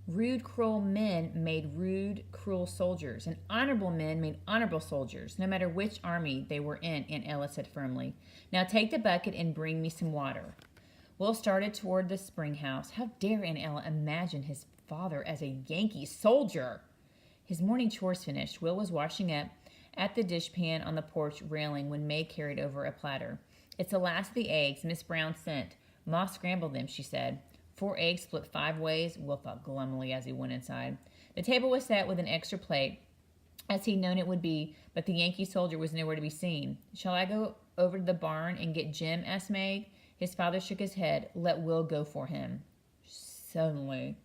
Rude, cruel men made rude, cruel soldiers, and honorable men made honorable soldiers, no matter which army they were in, Aunt Ella said firmly. Now take the bucket and bring me some water. Will started toward the spring house. How dare Aunt Ella imagine his father as a Yankee soldier? His morning chores finished, Will was washing up at the dishpan on the porch railing when May carried over a platter. It's the last of the eggs Miss Brown sent. Ma scrambled them, she said. 4 eggs split 5 ways, Will thought glumly as he went inside. The table was set with an extra plate, as he'd known it would be, but the Yankee soldier was nowhere to be seen. Shall I go over to the barn and get Jim? Asked Meg. His father shook his head. Let Will go for him. Sullenly,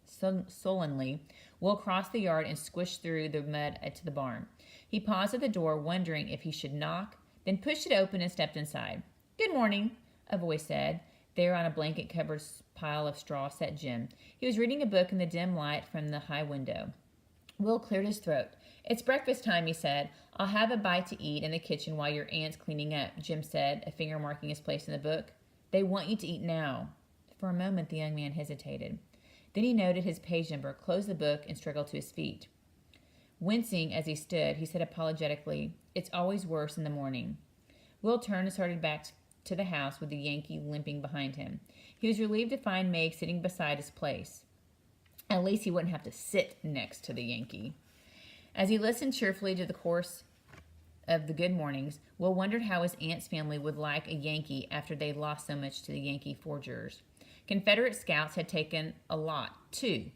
Will crossed the yard and squished through the mud to the barn. He paused at the door, wondering if he should knock, then pushed it open and stepped inside. Good morning, a voice said. There on a blanket-covered pile of straw sat Jim. He was reading a book in the dim light from the high window. Will cleared his throat. It's breakfast time, he said. I'll have a bite to eat in the kitchen while your aunt's cleaning up, Jim said, a finger marking his place in the book. They want you to eat now. For a moment the young man hesitated. Then he noted his page number, closed the book, and struggled to his feet. Wincing as he stood, he said apologetically, It's always worse in the morning. Will turned and started back to the house with the Yankee limping behind him. He was relieved to find Meg sitting beside his place. At least he wouldn't have to sit next to the Yankee. As he listened cheerfully to the course of the good mornings, Will wondered how his aunt's family would like a Yankee after they'd lost so much to the Yankee forgers. Confederate scouts had taken a lot, too.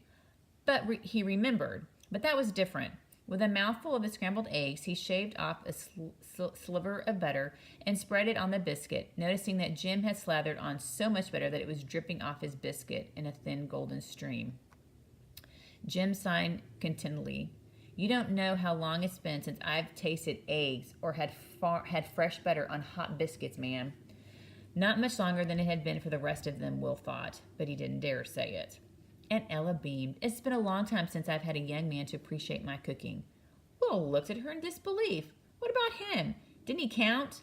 He remembered. But that was different. With a mouthful of his scrambled eggs, he shaved off a sliver of butter and spread it on the biscuit, noticing that Jim had slathered on so much butter that it was dripping off his biscuit in a thin golden stream. Jim sighed contentedly. You don't know how long it's been since I've tasted eggs or had fresh butter on hot biscuits, ma'am. Not much longer than it had been for the rest of them, Will thought, but he didn't dare say it. Aunt Ella beamed. It's been a long time since I've had a young man to appreciate my cooking. Will looked at her in disbelief. What about him? Didn't he count?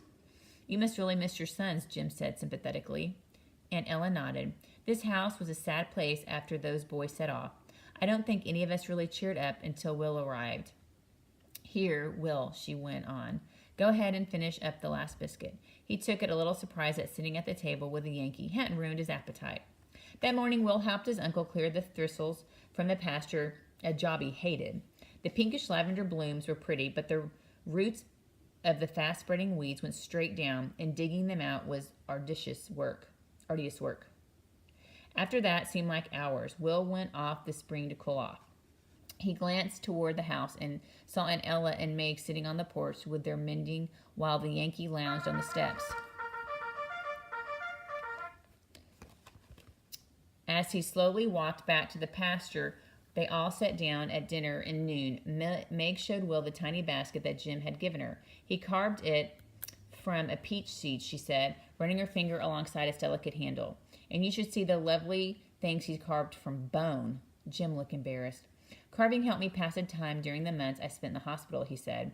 You must really miss your sons, Jim said sympathetically. Aunt Ella nodded. This house was a sad place after those boys set off. I don't think any of us really cheered up until Will arrived. Here, Will, she went on. Go ahead and finish up the last biscuit. He took it, a little surprised at sitting at the table with the Yankee hadn't ruined his appetite. That morning, Will helped his uncle clear the thistles from the pasture, a job he hated. The pinkish lavender blooms were pretty, but the roots of the fast-spreading weeds went straight down, and digging them out was arduous work. After that seemed like hours. Will went off the spring to cool off. He glanced toward the house and saw Aunt Ella and Meg sitting on the porch with their mending while the Yankee lounged on the steps. As he slowly walked back to the pasture, they all sat down at dinner in noon. Meg showed Will the tiny basket that Jim had given her. He carved it from a peach seed, she said, running her finger alongside its delicate handle. And you should see the lovely things he carved from bone. Jim looked embarrassed. Carving helped me pass the time during the months I spent in the hospital, he said.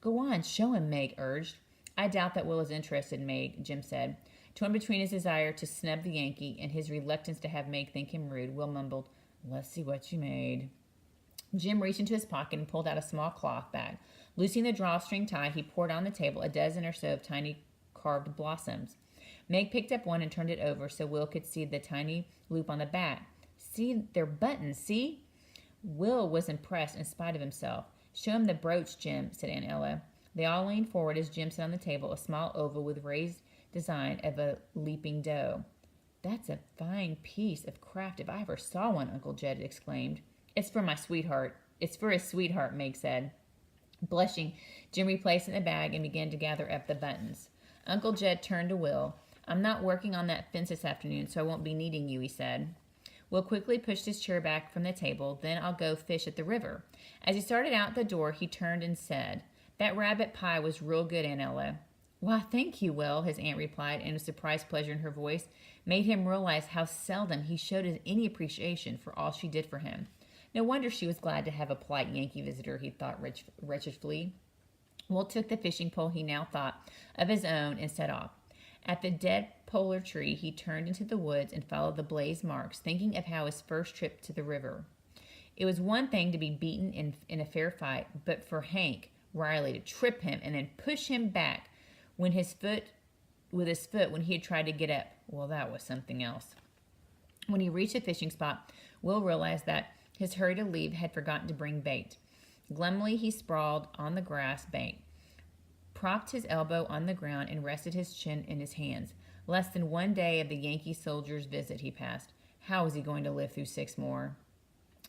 Go on, show him, Meg urged. I doubt that Will is interested, Meg, Jim said. Torn between his desire to snub the Yankee and his reluctance to have Meg think him rude, Will mumbled, Let's see what you made. Jim reached into his pocket and pulled out a small cloth bag. Loosening the drawstring tie, he poured on the table a dozen or so of tiny carved blossoms. Meg picked up one and turned it over so Will could see the tiny loop on the back. See, they're buttons, see? Will was impressed in spite of himself. Show him the brooch, Jim, said Aunt Ella. They all leaned forward as Jim sat on the table, a small oval with raised design of a leaping doe. That's a fine piece of craft if I ever saw one, Uncle Jed exclaimed. It's for my sweetheart. It's for his sweetheart, Meg said. Blushing, Jim replaced it in the bag and began to gather up the buttons. Uncle Jed turned to Will. I'm not working on that fence this afternoon, so I won't be needing you, he said. Will quickly pushed his chair back from the table. Then I'll go fish at the river. As he started out the door, he turned and said, That rabbit pie was real good, Aunt Ella. Why, thank you, Will, his aunt replied, and a surprised pleasure in her voice made him realize how seldom he showed any appreciation for all she did for him. No wonder she was glad to have a polite Yankee visitor, he thought wretchedly. Will took the fishing pole he now thought of his own and set off. At the dead polar tree, he turned into the woods and followed the blaze marks, thinking of how his first trip to the river. It was one thing to be beaten in a fair fight, but for Hank Riley to trip him and then push him back when with his foot when he had tried to get up, well, that was something else. When he reached the fishing spot, Will realized that his hurry to leave had forgotten to bring bait. Glumly, he sprawled on the grass bank, propped his elbow on the ground, and rested his chin in his hands. Less than one day of the Yankee soldier's visit he passed. How was he going to live through 6 more?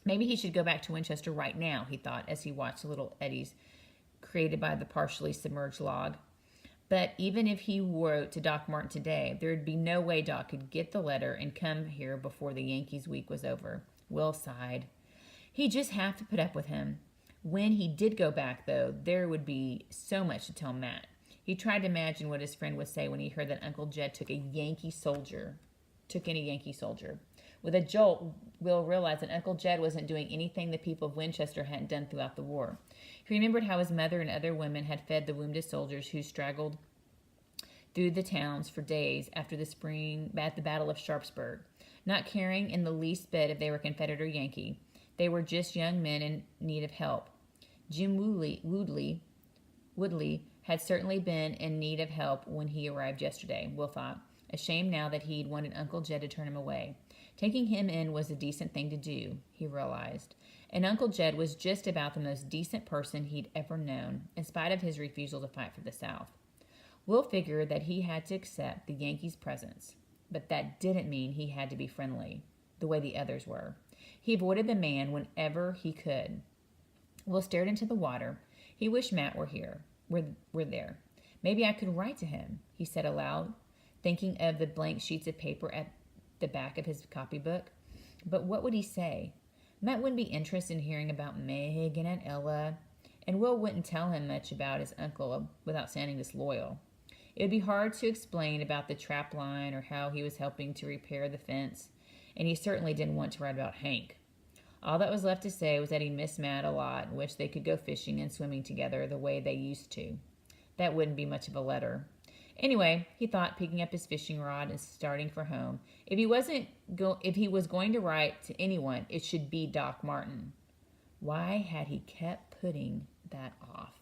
Maybe he should go back to Winchester right now, he thought, as he watched the little eddies created by the partially submerged log. But even if he wrote to Doc Martin today, there would be no way Doc could get the letter and come here before the Yankees' week was over. Will sighed. He'd just have to put up with him. When he did go back, though, there would be so much to tell Matt. He tried to imagine what his friend would say when he heard that Uncle Jed took in a Yankee soldier. With a jolt, Will realized that Uncle Jed wasn't doing anything the people of Winchester hadn't done throughout the war. He remembered how his mother and other women had fed the wounded soldiers who straggled through the towns for days after the Battle of Sharpsburg, not caring in the least bit if they were Confederate or Yankee. They were just young men in need of help. Jim Woodley had certainly been in need of help when he arrived yesterday, Will thought, ashamed now that he'd wanted Uncle Jed to turn him away. Taking him in was a decent thing to do, he realized. And Uncle Jed was just about the most decent person he'd ever known, in spite of his refusal to fight for the South. Will figured that he had to accept the Yankees' presence, but that didn't mean he had to be friendly, the way the others were. He avoided the man whenever he could. Will stared into the water. He wished Matt were there. Maybe I could write to him, he said aloud, thinking of the blank sheets of paper at the back of his copybook. But what would he say? Matt wouldn't be interested in hearing about Meg and Aunt Ella, and Will wouldn't tell him much about his uncle without sounding disloyal. It would be hard to explain about the trap line or how he was helping to repair the fence, and he certainly didn't want to write about Hank. All that was left to say was that he missed Matt a lot and wished they could go fishing and swimming together the way they used to. That wouldn't be much of a letter. Anyway, he thought, picking up his fishing rod and starting for home, if he was going to write to anyone, it should be Doc Martin. Why had he kept putting that off?